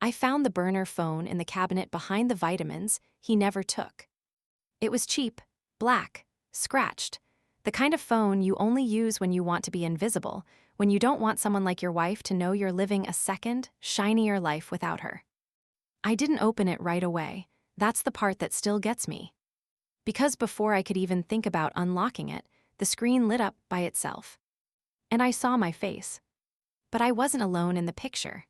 I found the burner phone in the cabinet behind the vitamins he never took. It was cheap, black, scratched, the kind of phone you only use when you want to be invisible, when you don't want someone like your wife to know you're living a second, shinier life without her. I didn't open it right away. That's the part that still gets me. Because before I could even think about unlocking it, the screen lit up by itself. And I saw my face. But I wasn't alone in the picture.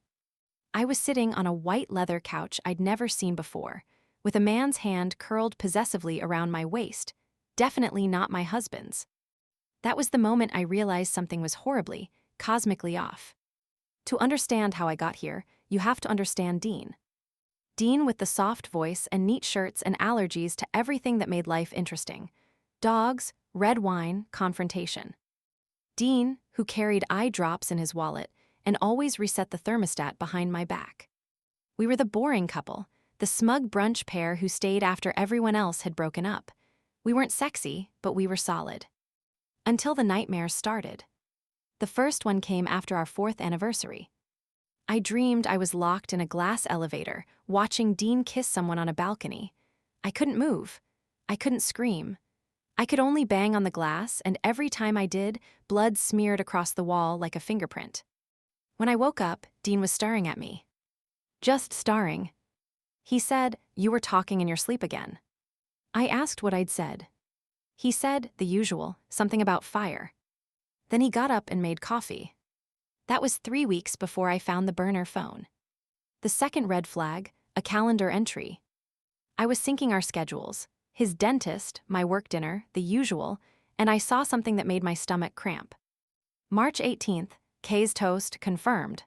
I was sitting on a white leather couch I'd never seen before, with a man's hand curled possessively around my waist, definitely not my husband's. That was the moment I realized something was horribly, cosmically off. To understand how I got here, you have to understand Dean. Dean with the soft voice and neat shirts and allergies to everything that made life interesting. Dogs, red wine, confrontation. Dean, who carried eye drops in his wallet and always reset the thermostat behind my back. We were the boring couple, the smug brunch pair who stayed after everyone else had broken up. We weren't sexy, but we were solid. Until the nightmares started. The first one came after our 4th anniversary. I dreamed I was locked in a glass elevator, watching Dean kiss someone on a balcony. I couldn't move. I couldn't scream. I could only bang on the glass, and every time I did, blood smeared across the wall like a fingerprint. When I woke up, Dean was staring at me. Just staring. He said, "You were talking in your sleep again." I asked what I'd said. He said, the usual, something about fire. Then he got up and made coffee. That was 3 weeks before I found the burner phone. The second red flag, a calendar entry. I was syncing our schedules, his dentist, my work dinner, the usual, and I saw something that made my stomach cramp. March 18th, Kay's toast confirmed.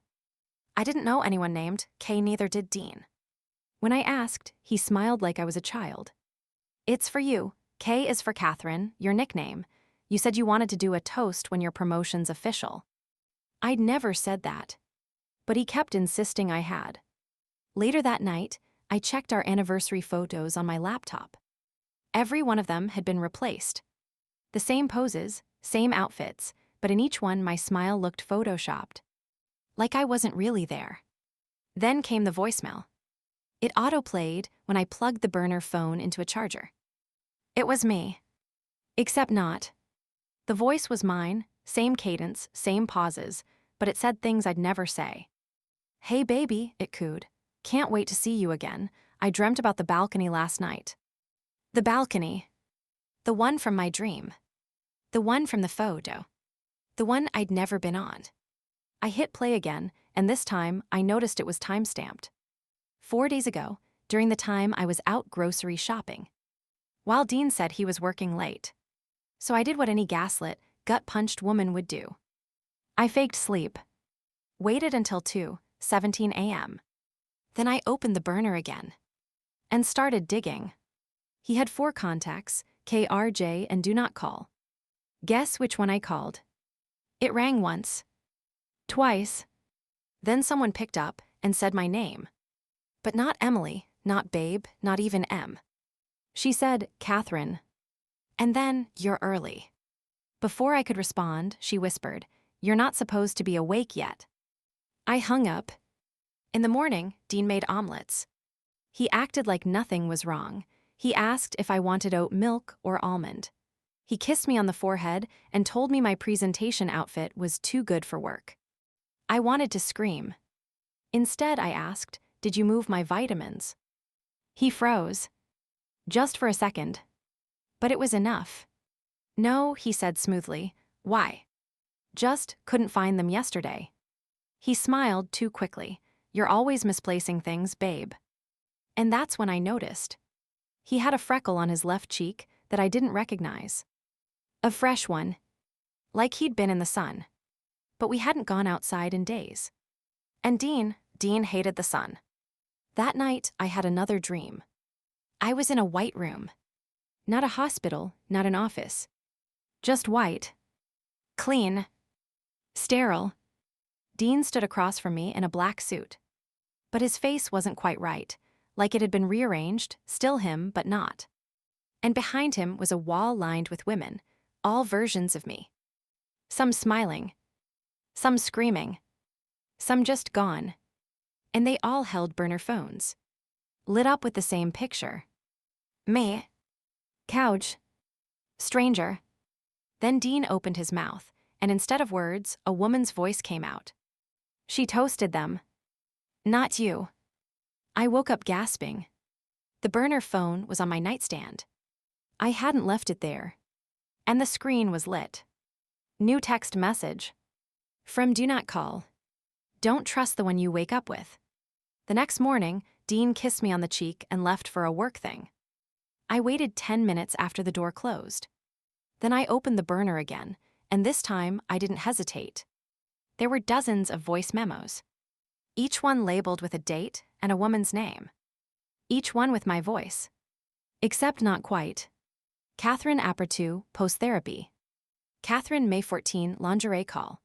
I didn't know anyone named Kay, neither did Dean. When I asked, he smiled like I was a child. "It's for you. K is for Catherine, your nickname. You said you wanted to do a toast when your promotion's official." I'd never said that. But he kept insisting I had. Later that night, I checked our anniversary photos on my laptop. Every one of them had been replaced. The same poses, same outfits, but in each one my smile looked photoshopped. Like I wasn't really there. Then came the voicemail. It auto-played when I plugged the burner phone into a charger. It was me. Except not. The voice was mine, same cadence, same pauses, but it said things I'd never say. "Hey baby," it cooed. "Can't wait to see you again. I dreamt about the balcony last night." The balcony. The one from my dream. The one from the photo. The one I'd never been on. I hit play again, and this time I noticed it was time-stamped. 4 days ago, during the time I was out grocery shopping. While Dean said he was working late. So I did what any gaslit, gut-punched woman would do. I faked sleep. Waited until 2:17 a.m. Then I opened the burner again. And started digging. He had 4 contacts, KRJ and do not call. Guess which one I called? It rang once. Twice. Then someone picked up and said my name. But not Emily, not Babe, not even M. She said, "Catherine." And then, "You're early." Before I could respond, she whispered, "You're not supposed to be awake yet." I hung up. In the morning, Dean made omelets. He acted like nothing was wrong. He asked if I wanted oat milk or almond. He kissed me on the forehead and told me my presentation outfit was too good for work. I wanted to scream. Instead, I asked, "Did you move my vitamins?" He froze. Just for a second. But it was enough. "No," he said smoothly. "Why?" "Just couldn't find them yesterday." He smiled too quickly. "You're always misplacing things, babe." And that's when I noticed. He had a freckle on his left cheek that I didn't recognize. A fresh one. Like he'd been in the sun. But we hadn't gone outside in days. And Dean hated the sun. That night, I had another dream. I was in a white room. Not a hospital, not an office. Just white. Clean. Sterile. Dean stood across from me in a black suit. But his face wasn't quite right, like it had been rearranged, still him, but not. And behind him was a wall lined with women, all versions of me. Some smiling. Some screaming. Some just gone. And they all held burner phones, lit up with the same picture. Me. Couch. Stranger. Then Dean opened his mouth, and instead of words, a woman's voice came out. She toasted them. Not you. I woke up gasping. The burner phone was on my nightstand. I hadn't left it there. And the screen was lit. New text message. From Do Not Call. Don't trust the one you wake up with. The next morning, Dean kissed me on the cheek and left for a work thing. I waited 10 minutes after the door closed. Then I opened the burner again, and this time I didn't hesitate. There were dozens of voice memos, each one labeled with a date and a woman's name. Each one with my voice. Except not quite. Catherine Apertu, post-therapy. Catherine May 14, lingerie call.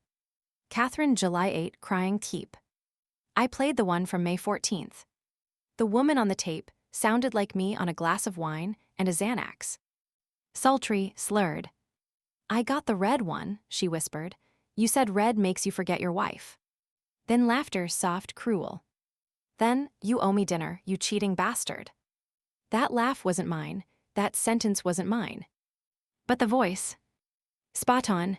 Catherine July 8, crying keep. I played the one from May 14th. The woman on the tape sounded like me on a glass of wine and a Xanax. Sultry, slurred. I got the red one, she whispered. You said red makes you forget your wife. Then laughter, soft, cruel. Then, you owe me dinner, you cheating bastard. That laugh wasn't mine, that sentence wasn't mine. But the voice. Spot on.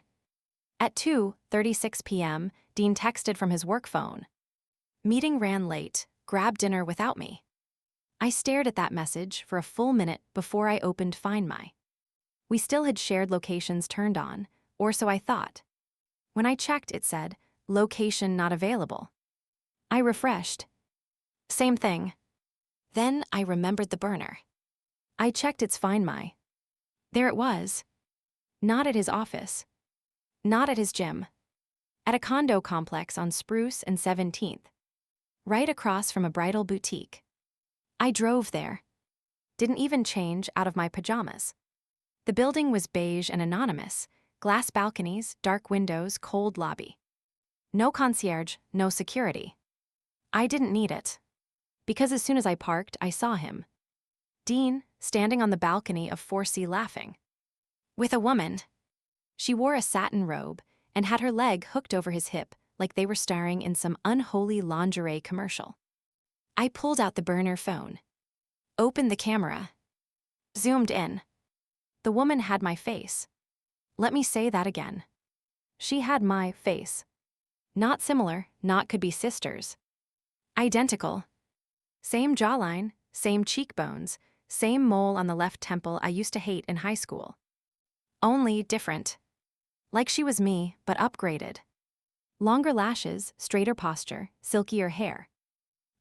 At 2:36 p.m., Dean texted from his work phone. Meeting ran late, grab dinner without me. I stared at that message for a full minute before I opened Find My. We still had shared locations turned on, or so I thought. When I checked, it said, location not available. I refreshed. Same thing. Then I remembered the burner. I checked its Find My. There it was. Not at his office. Not at his gym. At a condo complex on Spruce and 17th. Right across from a bridal boutique. I drove there. Didn't even change out of my pajamas. The building was beige and anonymous, glass balconies, dark windows, cold lobby. No concierge, no security. I didn't need it. Because as soon as I parked, I saw him. Dean, standing on the balcony of 4C laughing. With a woman. She wore a satin robe and had her leg hooked over his hip like they were starring in some unholy lingerie commercial. I pulled out the burner phone. Opened the camera. Zoomed in. The woman had my face. Let me say that again. She had my face. Not similar, not could be sisters. Identical. Same jawline, same cheekbones, same mole on the left temple I used to hate in high school. Only different. Like she was me, but upgraded. Longer lashes, straighter posture, silkier hair.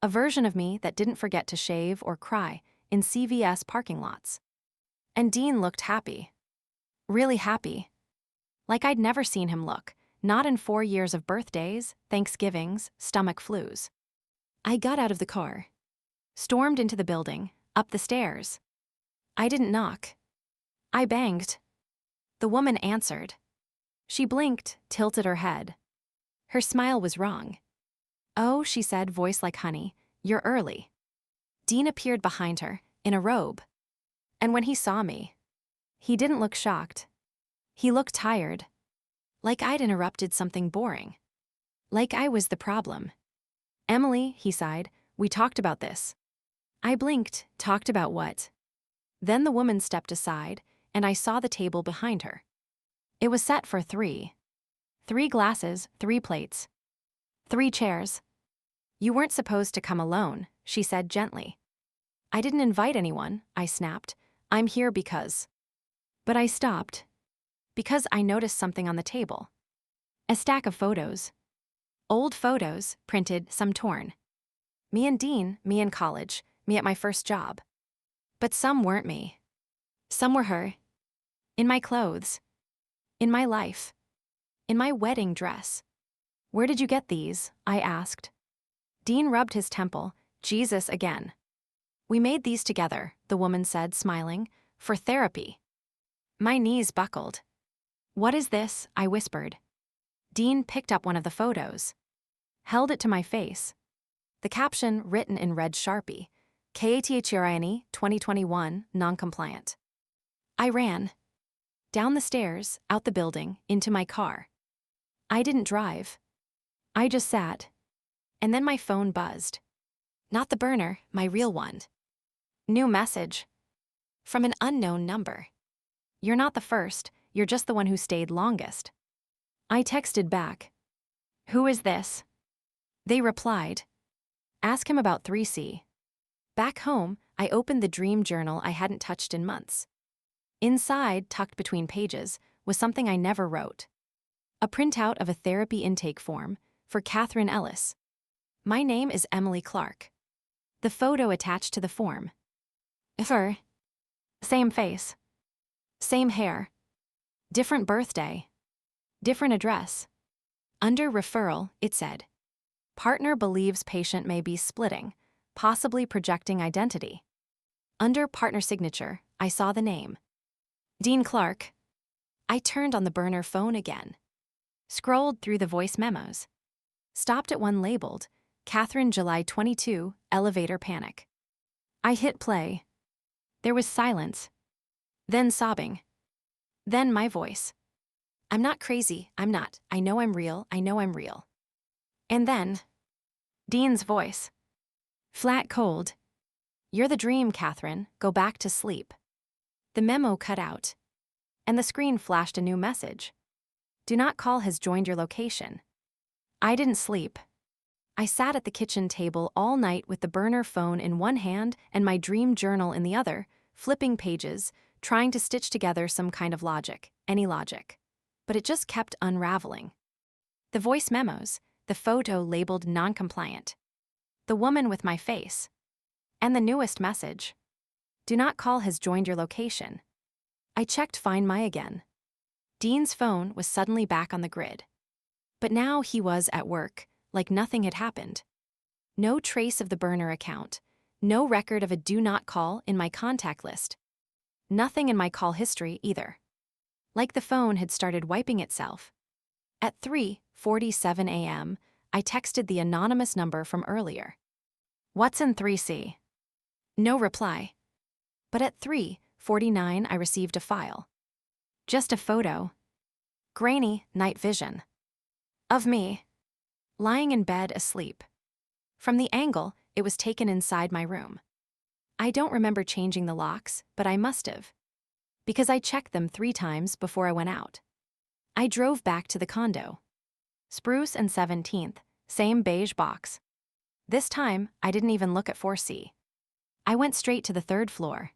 A version of me that didn't forget to shave or cry in CVS parking lots. And Dean looked happy. Really happy. Like I'd never seen him look, not in 4 years of birthdays, Thanksgivings, stomach flus. I got out of the car. Stormed into the building, up the stairs. I didn't knock. I banged. The woman answered. She blinked, tilted her head. Her smile was wrong. Oh, she said, voice like honey, you're early. Dean appeared behind her, in a robe. And when he saw me, he didn't look shocked. He looked tired. Like I'd interrupted something boring. Like I was the problem. Emily, he sighed, we talked about this. I blinked, talked about what? Then the woman stepped aside, and I saw the table behind her. It was set for 3. 3 glasses, 3 plates. 3 chairs. You weren't supposed to come alone, she said gently. I didn't invite anyone, I snapped. I'm here because. But I stopped. Because I noticed something on the table. A stack of photos. Old photos, printed, some torn. Me and Dean, me in college, me at my first job. But some weren't me. Some were her. In my clothes. In my life. In my wedding dress. Where did you get these? I asked. Dean rubbed his temple. Jesus again. We made these together, the woman said, smiling, for therapy. My knees buckled. What is this? I whispered. Dean picked up one of the photos. Held it to my face. The caption written in red Sharpie. KATHRINE 2021, non-compliant. I ran. Down the stairs, out the building, into my car. I didn't drive. I just sat. And then my phone buzzed. Not the burner, my real one. New message. From an unknown number. You're not the first, you're just the one who stayed longest. I texted back. Who is this? They replied. Ask him about 3C. Back home, I opened the dream journal I hadn't touched in months. Inside, tucked between pages, was something I never wrote. A printout of a therapy intake form for Catherine Ellis. My name is Emily Clark. The photo attached to the form. Her. Same face. Same hair. Different birthday. Different address. Under referral, it said, partner believes patient may be splitting, possibly projecting identity. Under partner signature, I saw the name. Dean Clark. I turned on the burner phone again. Scrolled through the voice memos. Stopped at one labeled, Catherine July 22, elevator panic. I hit play. There was silence. Then sobbing. Then my voice. I'm not crazy, I'm not. I know I'm real, I know I'm real. And then, Dean's voice. Flat cold. You're the dream, Catherine. Go back to sleep. The memo cut out. And the screen flashed a new message. Do not call has joined your location. I didn't sleep. I sat at the kitchen table all night with the burner phone in one hand and my dream journal in the other, flipping pages, trying to stitch together some kind of logic, any logic. But it just kept unraveling. The voice memos, the photo labeled non-compliant. The woman with my face. And the newest message. Do not call has joined your location. I checked Find My again. Dean's phone was suddenly back on the grid. But now he was at work, like nothing had happened. No trace of the burner account. No record of a do not call in my contact list. Nothing in my call history either. Like the phone had started wiping itself. At 3:47 a.m., I texted the anonymous number from earlier. What's in 3C? No reply. But at 3:49 I received a file. Just a photo. Grainy night vision. Of me. Lying in bed asleep. From the angle, it was taken inside my room. I don't remember changing the locks, but I must have. Because I checked them 3 times before I went out. I drove back to the condo. Spruce and 17th, same beige box. This time, I didn't even look at 4C. I went straight to the 3rd floor.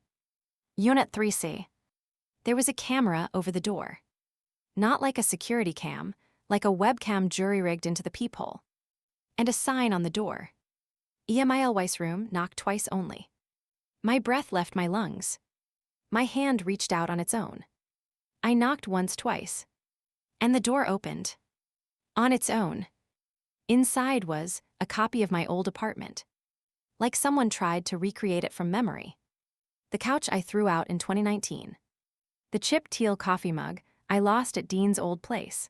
Unit 3C. There was a camera over the door. Not like a security cam, like a webcam jury-rigged into the peephole. And a sign on the door. EMIL Weiss room, knock twice only. My breath left my lungs. My hand reached out on its own. I knocked once, twice. And the door opened. On its own. Inside was a copy of my old apartment. Like someone tried to recreate it from memory. The couch I threw out in 2019. The chip teal coffee mug I lost at Dean's old place.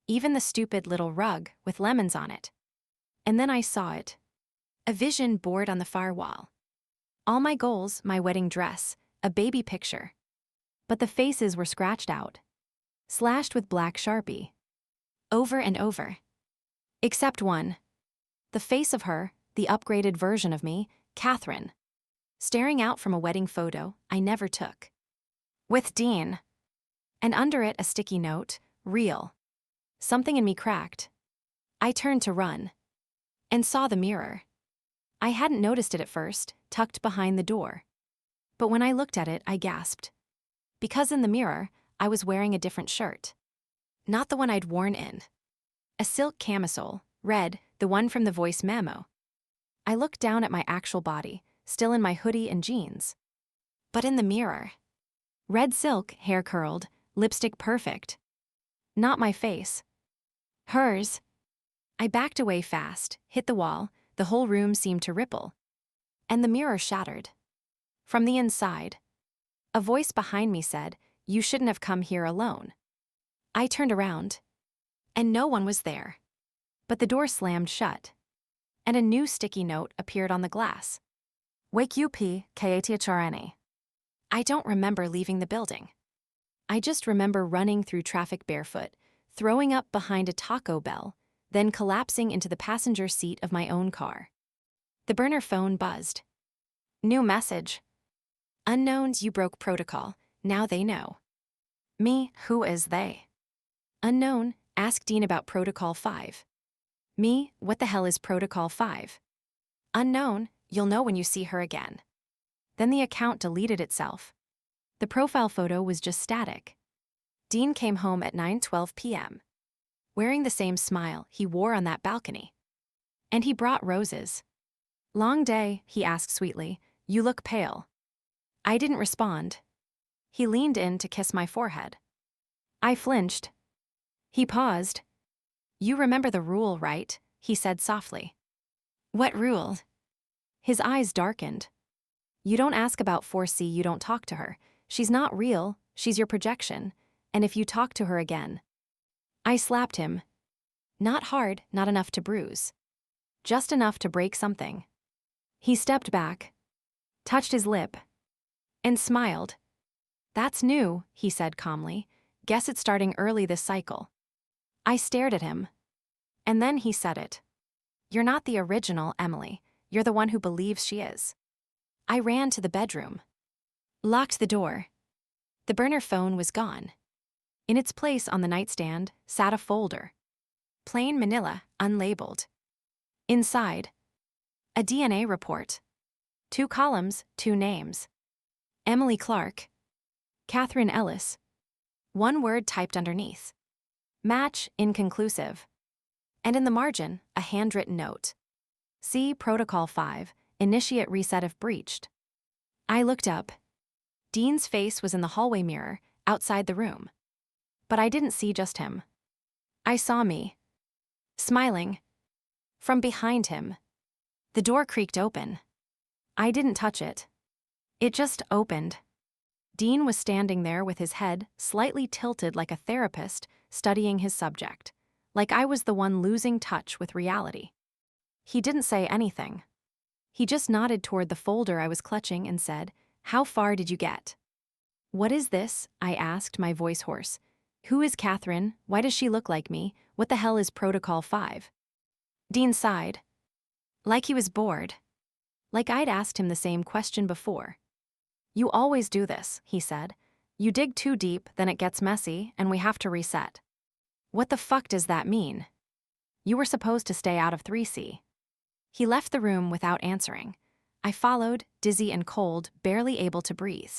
Even the stupid little rug with lemons on it. And then I saw it. A vision board on the far wall. All my goals, my wedding dress, a baby picture. But the faces were scratched out. Slashed with black Sharpie. Over and over. Except one. The face of her, the upgraded version of me, Catherine. Staring out from a wedding photo I never took. With Dean. And under it a sticky note, real. Something in me cracked. I turned to run. And saw the mirror. I hadn't noticed it at first, tucked behind the door. But when I looked at it, I gasped. Because in the mirror, I was wearing a different shirt. Not the one I'd worn in. A silk camisole, red, the one from the voice memo. I looked down at my actual body, still in my hoodie and jeans. But in the mirror. Red silk, hair curled, lipstick perfect. Not my face. Hers. I backed away fast, hit the wall, the whole room seemed to ripple. And the mirror shattered. From the inside. A voice behind me said, "You shouldn't have come here alone." I turned around. And no one was there. But the door slammed shut. And a new sticky note appeared on the glass. Wake UP, KATHRNA. I don't remember leaving the building. I just remember running through traffic barefoot, throwing up behind a Taco Bell, then collapsing into the passenger seat of my own car. The burner phone buzzed. New message. Unknowns, you broke protocol. Now they know. Me, who is they? Unknown, ask Dean about Protocol 5. Me, what the hell is Protocol 5? Unknown, you'll know when you see her again. Then the account deleted itself. The profile photo was just static. Dean came home at 9:12 p.m. wearing the same smile he wore on that balcony. And he brought roses. Long day, he asked sweetly. You look pale. I didn't respond. He leaned in to kiss my forehead. I flinched. He paused. You remember the rule, right? He said softly. What rule? His eyes darkened. You don't ask about 4C, you don't talk to her. She's not real, she's your projection. And if you talk to her again. I slapped him. Not hard, not enough to bruise. Just enough to break something. He stepped back, touched his lip, and smiled. That's new, he said calmly. Guess it's starting early this cycle. I stared at him. And then he said it. You're not the original Emily. You're the one who believes she is. I ran to the bedroom. Locked the door. The burner phone was gone. In its place on the nightstand sat a folder. Plain manila, unlabeled. Inside, a DNA report. 2 columns, 2 names. Emily Clark. Catherine Ellis. 1 word typed underneath. Match inconclusive. And in the margin, a handwritten note. See Protocol 5, initiate reset if breached. I looked up. Dean's face was in the hallway mirror, outside the room. But I didn't see just him. I saw me. Smiling. From behind him. The door creaked open. I didn't touch it. It just opened. Dean was standing there with his head slightly tilted like a therapist studying his subject, like I was the one losing touch with reality. He didn't say anything. He just nodded toward the folder I was clutching and said, How far did you get? What is this? I asked, my voice hoarse. Who is Catherine? Why does she look like me? What the hell is Protocol 5? Dean sighed. Like he was bored. Like I'd asked him the same question before. You always do this, he said. You dig too deep, then it gets messy, and we have to reset. What the fuck does that mean? You were supposed to stay out of 3C. He left the room without answering. I followed, dizzy and cold, barely able to breathe.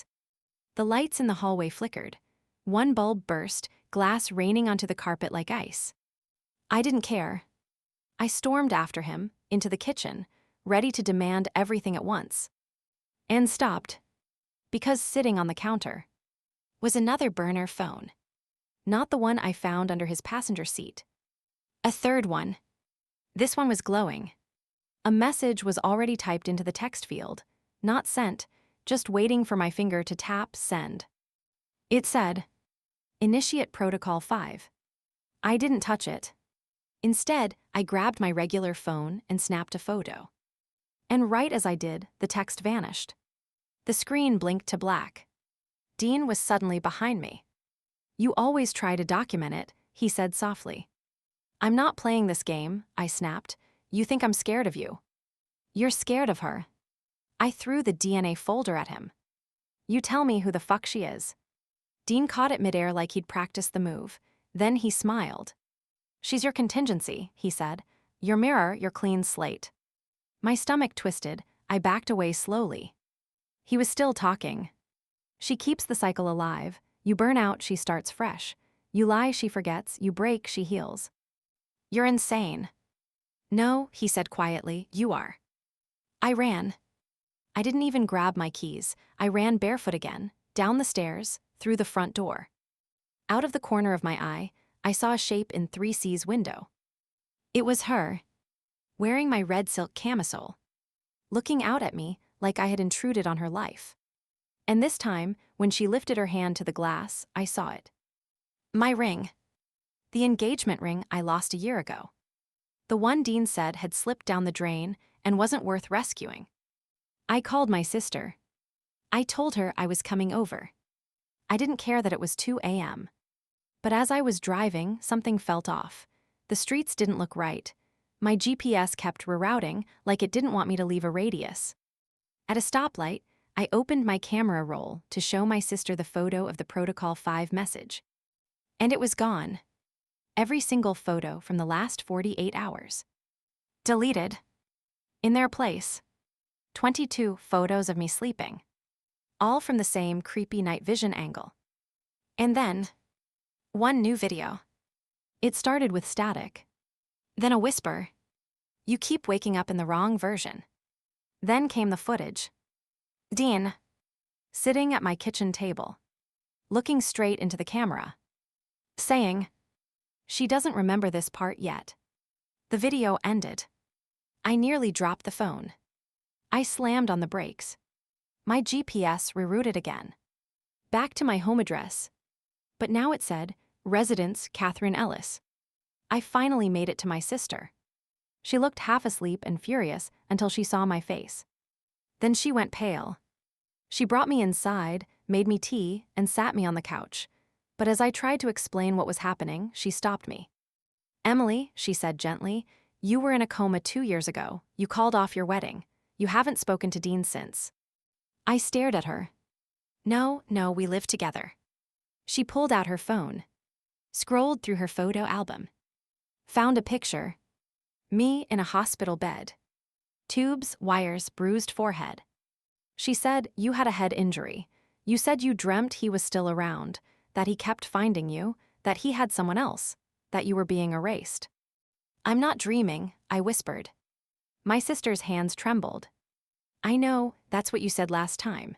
The lights in the hallway flickered. 1 bulb burst, glass raining onto the carpet like ice. I didn't care. I stormed after him, into the kitchen, ready to demand everything at once. And stopped. Because sitting on the counter was another burner phone. Not the one I found under his passenger seat. A third one. This one was glowing. A message was already typed into the text field, not sent, just waiting for my finger to tap send. It said, Initiate Protocol 5. I didn't touch it. Instead, I grabbed my regular phone and snapped a photo. And right as I did, the text vanished. The screen blinked to black. Dean was suddenly behind me. You always try to document it, he said softly. I'm not playing this game, I snapped. You think I'm scared of you. You're scared of her. I threw the DNA folder at him. You tell me who the fuck she is. Dean caught it midair like he'd practiced the move. Then he smiled. She's your contingency, he said. Your mirror, your clean slate. My stomach twisted. I backed away slowly. He was still talking. She keeps the cycle alive. You burn out, she starts fresh. You lie, she forgets. You break, she heals. You're insane. No, he said quietly, you are. I ran. I didn't even grab my keys. I ran barefoot again, down the stairs, through the front door. Out of the corner of my eye, I saw a shape in 3C's window. It was her, wearing my red silk camisole, looking out at me like I had intruded on her life. And this time, when she lifted her hand to the glass, I saw it. My ring. The engagement ring I lost a year ago. The one Dean said had slipped down the drain and wasn't worth rescuing. I called my sister. I told her I was coming over. I didn't care that it was 2 a.m. But as I was driving, something felt off. The streets didn't look right. My GPS kept rerouting like it didn't want me to leave a radius. At a stoplight, I opened my camera roll to show my sister the photo of the Protocol 5 message. And it was gone. Every single photo from the last 48 hours. Deleted. In their place, 22 photos of me sleeping. All from the same creepy night vision angle. And then, one new video. It started with static. Then a whisper. You keep waking up in the wrong version. Then came the footage. Dean, sitting at my kitchen table, looking straight into the camera, saying, she doesn't remember this part yet. The video ended. I nearly dropped the phone. I slammed on the brakes. My GPS rerouted again. Back to my home address. But now it said, Residence Catherine Ellis. I finally made it to my sister. She looked half asleep and furious until she saw my face. Then she went pale. She brought me inside, made me tea, and sat me on the couch. But as I tried to explain what was happening, she stopped me. Emily, she said gently, you were in a coma 2 years ago. You called off your wedding. You haven't spoken to Dean since. I stared at her. No, we live together. She pulled out her phone, scrolled through her photo album, found a picture. Me in a hospital bed. Tubes, wires, bruised forehead. She said, you had a head injury. You said you dreamt he was still around, that he kept finding you, that he had someone else, that you were being erased. I'm not dreaming, I whispered. My sister's hands trembled. I know, that's what you said last time.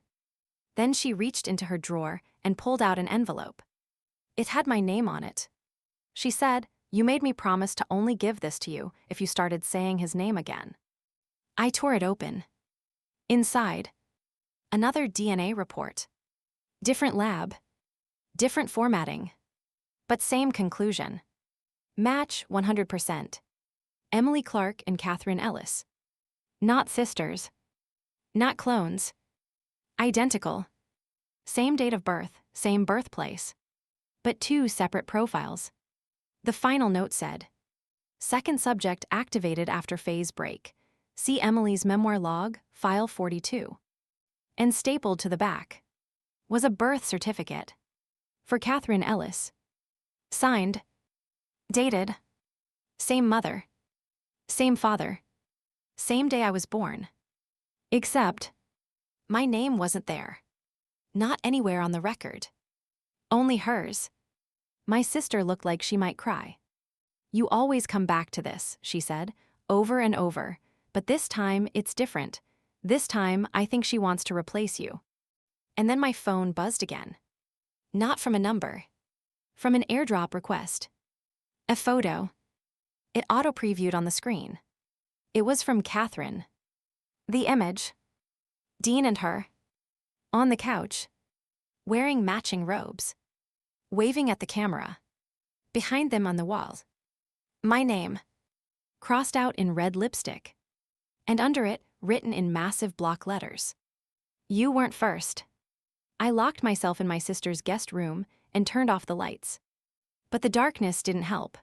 Then she reached into her drawer and pulled out an envelope. It had my name on it. She said, you made me promise to only give this to you if you started saying his name again. I tore it open. Inside, another DNA report. Different lab. Different formatting. But same conclusion. Match 100%. Emily Clark and Catherine Ellis. Not sisters. Not clones. Identical. Same date of birth, same birthplace. But 2 separate profiles. The final note said, second subject activated after phase break. See Emily's memoir log, file 42. And stapled to the back was a birth certificate for Catherine Ellis. Signed. Dated. Same mother. Same father. Same day I was born. Except, my name wasn't there. Not anywhere on the record. Only hers. My sister looked like she might cry. You always come back to this, she said, over and over. But this time, it's different. This time, I think she wants to replace you. And then my phone buzzed again. Not from a number. From an airdrop request. A photo. It auto-previewed on the screen. It was from Catherine. The image. Dean and her. On the couch. Wearing matching robes. Waving at the camera. Behind them on the wall. My name. Crossed out in red lipstick. And under it, written in massive block letters. You weren't first. I locked myself in my sister's guest room and turned off the lights. But the darkness didn't help.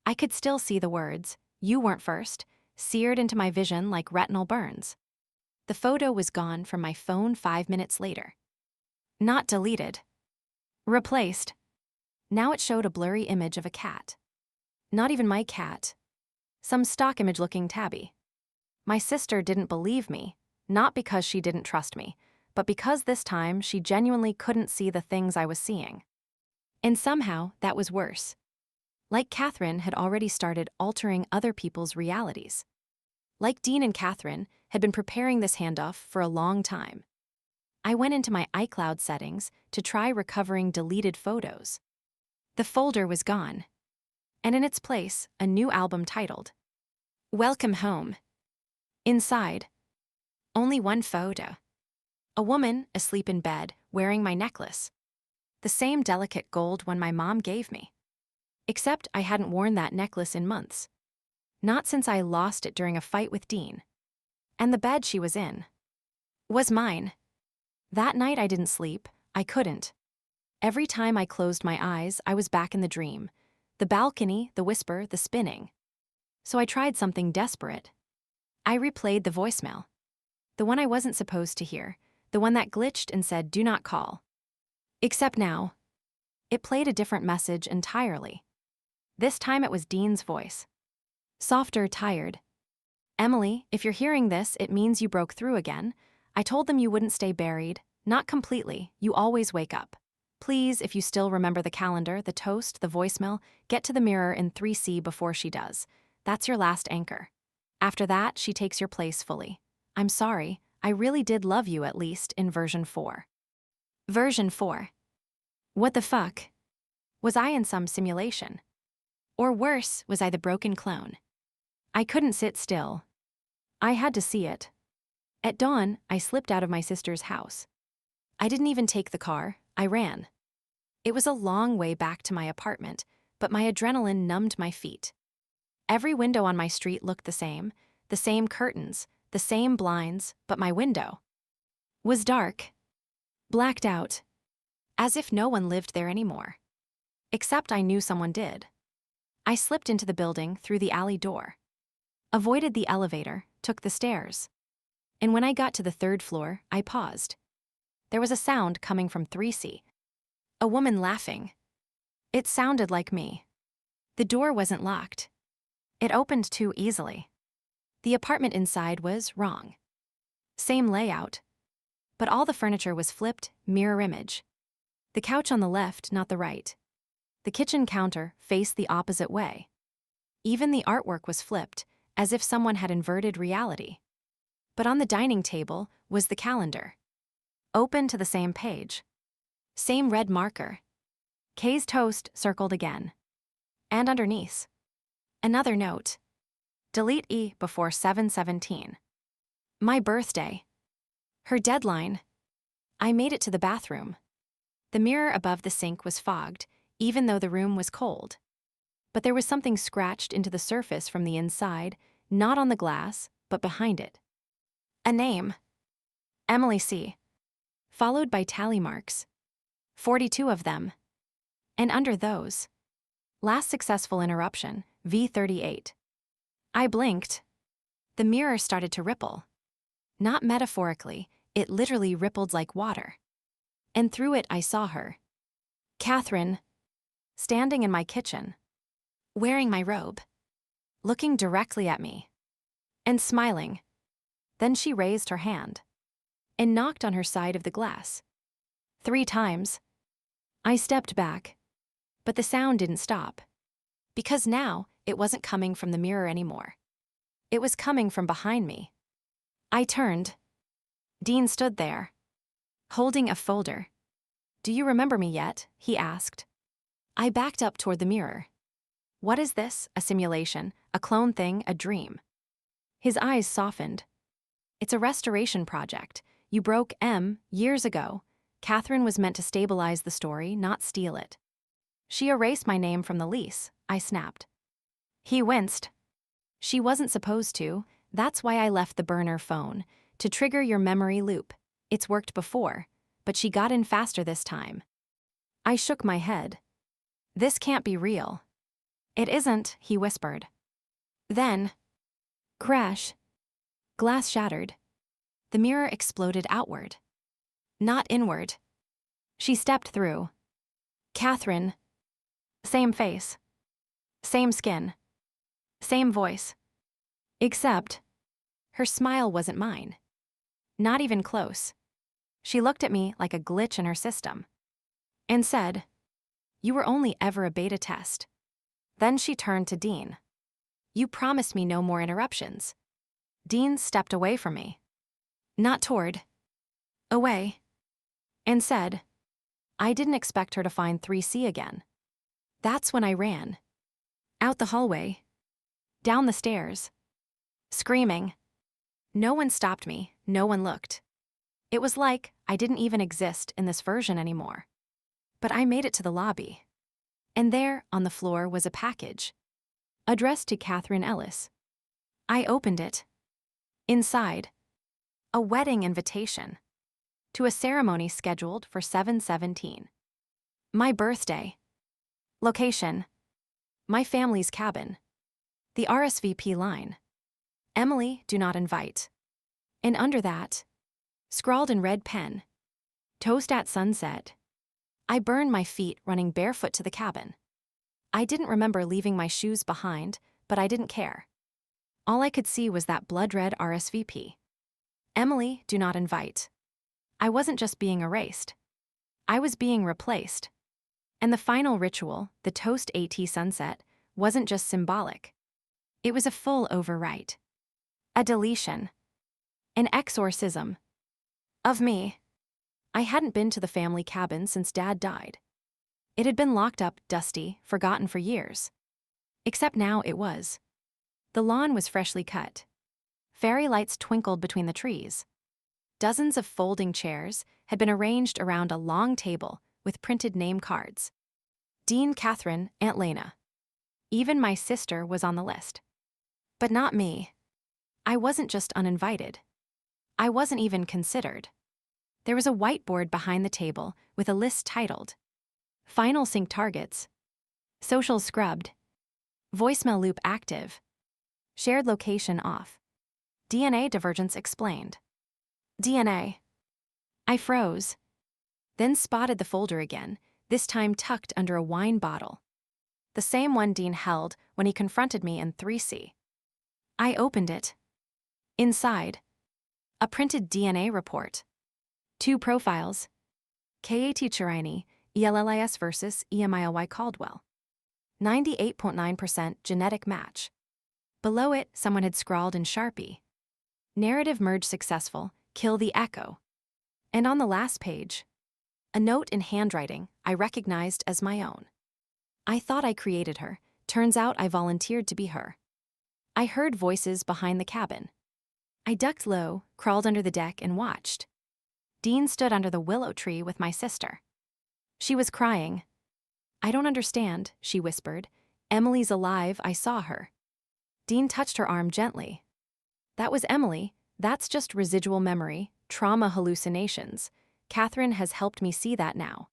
I could still see the words, you weren't first, seared into my vision like retinal burns. The photo was gone from my phone 5 minutes later. Not deleted. Replaced. Now it showed a blurry image of a cat. Not even my cat. Some stock image-looking tabby. My sister didn't believe me, not because she didn't trust me, but because this time she genuinely couldn't see the things I was seeing. And somehow, that was worse. Like Catherine had already started altering other people's realities. Like Dean and Catherine had been preparing this handoff for a long time. I went into my iCloud settings to try recovering deleted photos. The folder was gone. And in its place, a new album titled, Welcome Home. Inside, only one photo. A woman asleep in bed wearing my necklace. The same delicate gold one my mom gave me. Except I hadn't worn that necklace in months. Not since I lost it during a fight with Dean. And the bed she was in was mine. That night I didn't sleep. I couldn't. Every time I closed my eyes, I was back in the dream. The balcony, the whisper, the spinning. So I tried something desperate. I replayed the voicemail. The one I wasn't supposed to hear. The one that glitched and said, "Do not call." Except now, it played a different message entirely. This time it was Dean's voice. Softer, tired. "Emily, if you're hearing this, it means you broke through again. I told them you wouldn't stay buried. Not completely. You always wake up. Please, if you still remember the calendar, the toast, the voicemail, get to the mirror in 3C before she does. That's your last anchor. After that, she takes your place fully. I'm sorry. I really did love you, at least in version 4. Version 4. What the fuck? Was I in some simulation? Or worse, was I the broken clone? I couldn't sit still. I had to see it. At dawn, I slipped out of my sister's house. I didn't even take the car, I ran. It was a long way back to my apartment, but my adrenaline numbed my feet. Every window on my street looked the same curtains, the same blinds, but my window was dark, blacked out, as if no one lived there anymore. Except I knew someone did. I slipped into the building through the alley door, avoided the elevator, took the stairs. And when I got to the 3rd floor, I paused. There was a sound coming from 3C. A woman laughing. It sounded like me. The door wasn't locked. It opened too easily. The apartment inside was wrong. Same layout, but all the furniture was flipped, mirror image. The couch on the left, not the right. The kitchen counter faced the opposite way. Even the artwork was flipped, as if someone had inverted reality. But on the dining table was the calendar. Open to the same page. Same red marker. Kay's toast circled again. And underneath, another note. Delete E before 7:17. My birthday. Her deadline. I made it to the bathroom. The mirror above the sink was fogged, even though the room was cold. But there was something scratched into the surface from the inside, not on the glass, but behind it. A name. Emily C. Followed by tally marks. 42 of them. And under those, last successful interruption, V38. I blinked. The mirror started to ripple. Not metaphorically, it literally rippled like water. And through it I saw her. Catherine, standing in my kitchen, wearing my robe, looking directly at me, and smiling. Then she raised her hand and knocked on her side of the glass. 3 times. I stepped back, but the sound didn't stop. Because now, it wasn't coming from the mirror anymore. It was coming from behind me. I turned. Dean stood there, holding a folder. "Do you remember me yet?" he asked. I backed up toward the mirror. "What is this? A simulation? A clone thing? A dream?" His eyes softened. "It's a restoration project. You broke M years ago. Catherine was meant to stabilize the story, not steal it." "She erased my name from the lease," I snapped. He winced. "She wasn't supposed to. That's why I left the burner phone, to trigger your memory loop. It's worked before, but she got in faster this time." I shook my head. "This can't be real." "It isn't," he whispered. Then, crash. Glass shattered. The mirror exploded outward, not inward. She stepped through. Catherine. Same face. Same skin. Same voice. Except, her smile wasn't mine. Not even close. She looked at me like a glitch in her system and said, "You were only ever a beta test." Then she turned to Dean. "You promised me no more interruptions." Dean stepped away from me. Not toward. Away. And said, "I didn't expect her to find 3C again." That's when I ran. Out the hallway. Down the stairs. Screaming. No one stopped me, no one looked. It was like I didn't even exist in this version anymore. But I made it to the lobby. And there, on the floor, was a package. Addressed to Catherine Ellis. I opened it. Inside, a wedding invitation. To a ceremony scheduled for 7/17. My birthday. Location. My family's cabin. The RSVP line. Emily, do not invite. And under that, scrawled in red pen, toast at sunset. I burned my feet running barefoot to the cabin. I didn't remember leaving my shoes behind, but I didn't care. All I could see was that blood-red RSVP. Emily, do not invite. I wasn't just being erased. I was being replaced. And the final ritual, the toast at sunset, wasn't just symbolic. It was a full overwrite. A deletion. An exorcism. Of me. I hadn't been to the family cabin since Dad died. It had been locked up, dusty, forgotten for years. Except now it was. The lawn was freshly cut. Fairy lights twinkled between the trees. Dozens of folding chairs had been arranged around a long table with printed name cards. Dean, Catherine, Aunt Lena. Even my sister was on the list. But not me. I wasn't just uninvited. I wasn't even considered. There was a whiteboard behind the table with a list titled Final Sync Targets, Social Scrubbed, Voicemail Loop Active, Shared Location Off, DNA Divergence Explained. DNA. I froze. Then spotted the folder again, this time tucked under a wine bottle. The same one Dean held when he confronted me in 3C. I opened it. Inside, a printed DNA report. 2 profiles. Kat Chirini, ELLIS versus EMILY Caldwell. 98.9% genetic match. Below it, someone had scrawled in Sharpie. Narrative merge successful, kill the echo. And on the last page, a note in handwriting I recognized as my own. I thought I created her. Turns out I volunteered to be her. I heard voices behind the cabin. I ducked low, crawled under the deck, and watched. Dean stood under the willow tree with my sister. She was crying. I don't understand, she whispered. Emily's alive, I saw her. Dean touched her arm gently. That was Emily. That's just residual memory, trauma hallucinations. Catherine has helped me see that now.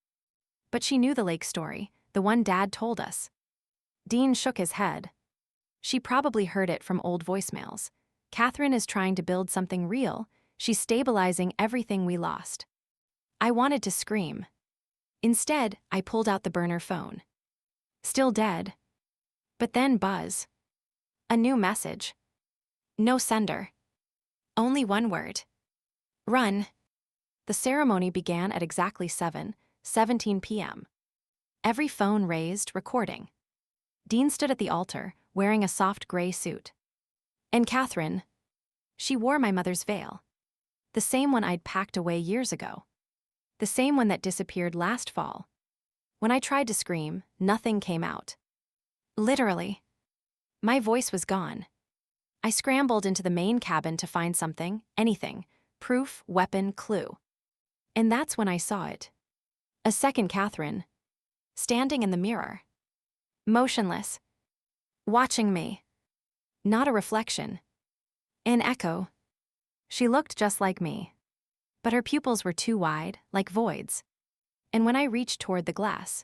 But she knew the lake story, the one Dad told us. Dean shook his head. She probably heard it from old voicemails. Catherine is trying to build something real. She's stabilizing everything we lost. I wanted to scream. Instead, I pulled out the burner phone. Still dead. But then buzz. A new message. No sender. Only one word. Run. The ceremony began at exactly 7:17 p.m. Every phone raised, recording. Dean stood at the altar, wearing a soft gray suit. And Catherine, she wore my mother's veil. The same one I'd packed away years ago. The same one that disappeared last fall. When I tried to scream, nothing came out. Literally. My voice was gone. I scrambled into the main cabin to find something, anything, proof, weapon, clue. And that's when I saw it. A second Catherine, standing in the mirror. Motionless. Watching me. Not a reflection. An echo. She looked just like me. But her pupils were too wide, like voids. And when I reached toward the glass,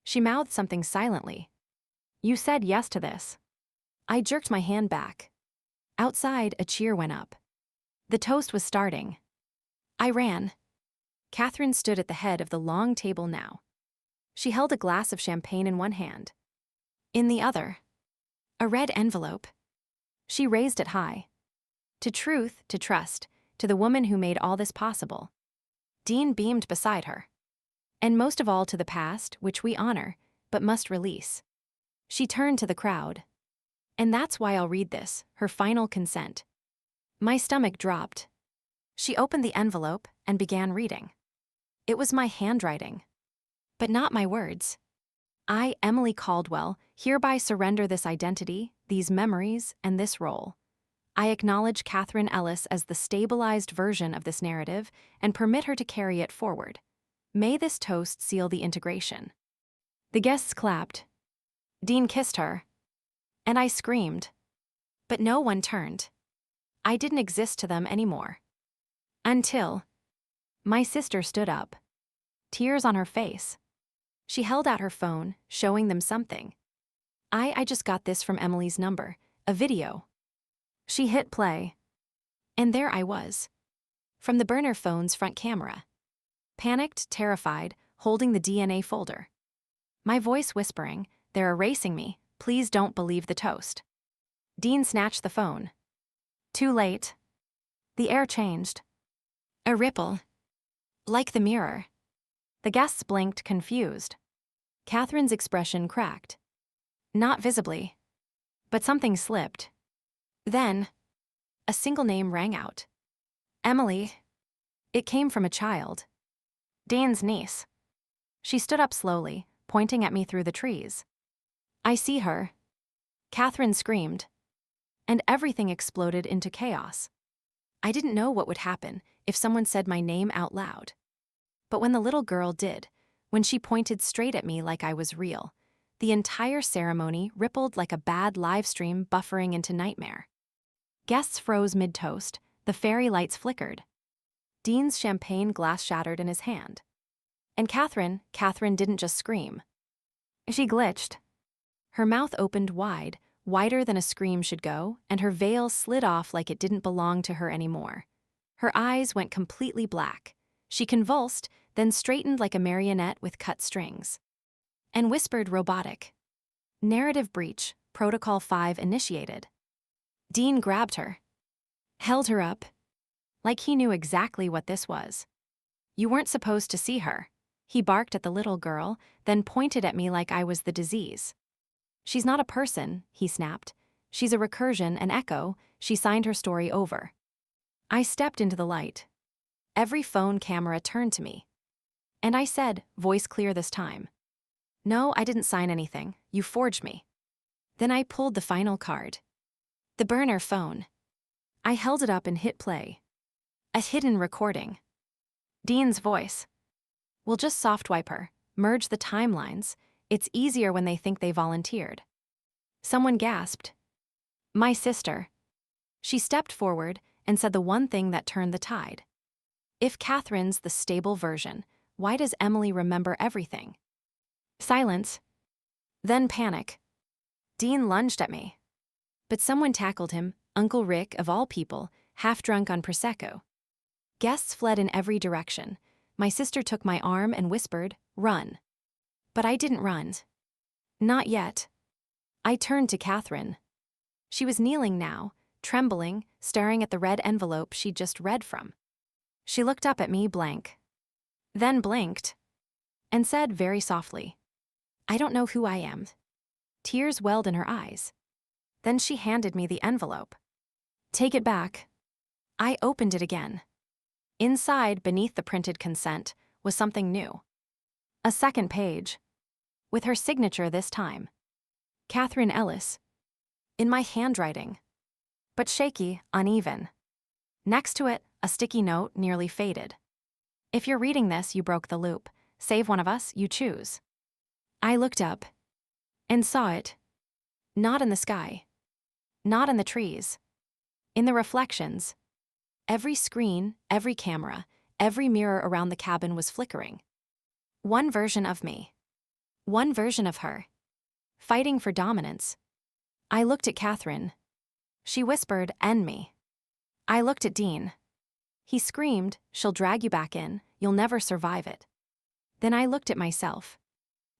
she mouthed something silently. You said yes to this. I jerked my hand back. Outside, a cheer went up. The toast was starting. I ran. Catherine stood at the head of the long table now. She held a glass of champagne in one hand. In the other, a red envelope. She raised it high. To truth, to trust, to the woman who made all this possible. Dean beamed beside her. And most of all to the past, which we honor, but must release. She turned to the crowd. And that's why I'll read this, her final consent. My stomach dropped. She opened the envelope and began reading. It was my handwriting. But not my words. I, Emily Caldwell, hereby surrender this identity, these memories, and this role. I acknowledge Catherine Ellis as the stabilized version of this narrative and permit her to carry it forward. May this toast seal the integration. The guests clapped. Dean kissed her. And I screamed. But no one turned. I didn't exist to them anymore. Until my sister stood up. Tears on her face. She held out her phone, showing them something. I just got this from Emily's number. A video. She hit play. And there I was. From the burner phone's front camera. Panicked, terrified, holding the DNA folder. My voice whispering, "They're erasing me. Please don't believe the toast." Dean snatched the phone. Too late. The air changed. A ripple. Like the mirror. The guests blinked, confused. Catherine's expression cracked. Not visibly. But something slipped. Then, a single name rang out. Emily. It came from a child. Dean's niece. She stood up slowly, pointing at me through the trees. "I see her." Catherine screamed. And everything exploded into chaos. I didn't know what would happen if someone said my name out loud. But when the little girl did, when she pointed straight at me like I was real, the entire ceremony rippled like a bad live stream buffering into nightmare. Guests froze mid-toast, the fairy lights flickered. Dean's champagne glass shattered in his hand. And Catherine didn't just scream. She glitched. Her mouth opened wide, wider than a scream should go, and her veil slid off like it didn't belong to her anymore. Her eyes went completely black. She convulsed, then straightened like a marionette with cut strings. And whispered robotic. "Narrative breach, Protocol 5 initiated." Dean grabbed her. Held her up. Like he knew exactly what this was. "You weren't supposed to see her." He barked at the little girl, then pointed at me like I was the disease. "She's not a person," he snapped. "She's a recursion, an echo. She signed her story over." I stepped into the light. Every phone camera turned to me. And I said, voice clear this time, "No, I didn't sign anything. You forged me." Then I pulled the final card. The burner phone. I held it up and hit play. A hidden recording. Dean's voice. "We'll just soft wipe her, merge the timelines. It's easier when they think they volunteered." Someone gasped. My sister. She stepped forward and said the one thing that turned the tide. If Catherine's the stable version, why does Emily remember everything? Silence. Then panic. Dean lunged at me. But someone tackled him, Uncle Rick of all people, half drunk on Prosecco. Guests fled in every direction. My sister took my arm and whispered, "Run." But I didn't run. Not yet. I turned to Catherine. She was kneeling now, trembling, staring at the red envelope she'd just read from. She looked up at me blank. Then blinked. And said very softly, "I don't know who I am." Tears welled in her eyes. Then she handed me the envelope. "Take it back." I opened it again. Inside, beneath the printed consent, was something new. A second page. With her signature this time. Catherine Ellis. In my handwriting. But shaky, uneven. Next to it, a sticky note nearly faded. "If you're reading this, you broke the loop. Save one of us, you choose." I looked up. And saw it. Not in the sky. Not in the trees. In the reflections. Every screen, every camera, every mirror around the cabin was flickering. One version of me. One version of her. Fighting for dominance. I looked at Catherine. She whispered, "End me." I looked at Dean. He screamed, "She'll drag you back in, you'll never survive it." Then I looked at myself.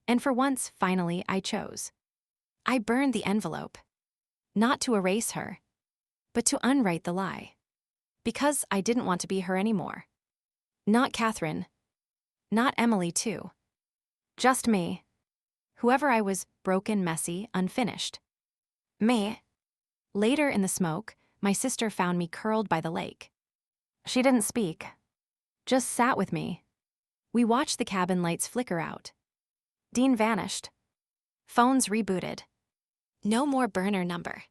And for once, finally, I chose. I burned the envelope. Not to erase her, but to unwrite the lie. Because I didn't want to be her anymore. Not Catherine. Not Emily, too. Just me. Whoever I was, broken, messy, unfinished. Me. Later in the smoke, my sister found me curled by the lake. She didn't speak. Just sat with me. We watched the cabin lights flicker out. Dean vanished. Phones rebooted. No more burner number.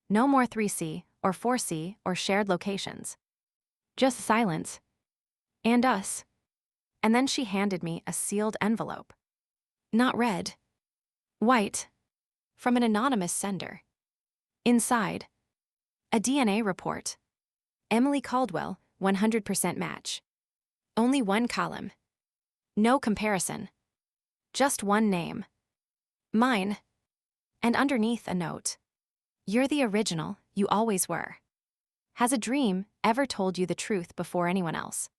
No more 3C or 4C or shared locations. Just silence. And us. And then she handed me a sealed envelope. Not red. White. From an anonymous sender. Inside. A DNA report. Emily Caldwell, 100% match. Only one column. No comparison. Just one name. Mine. And underneath a note. You're the original, you always were. Has a dream ever told you the truth before anyone else?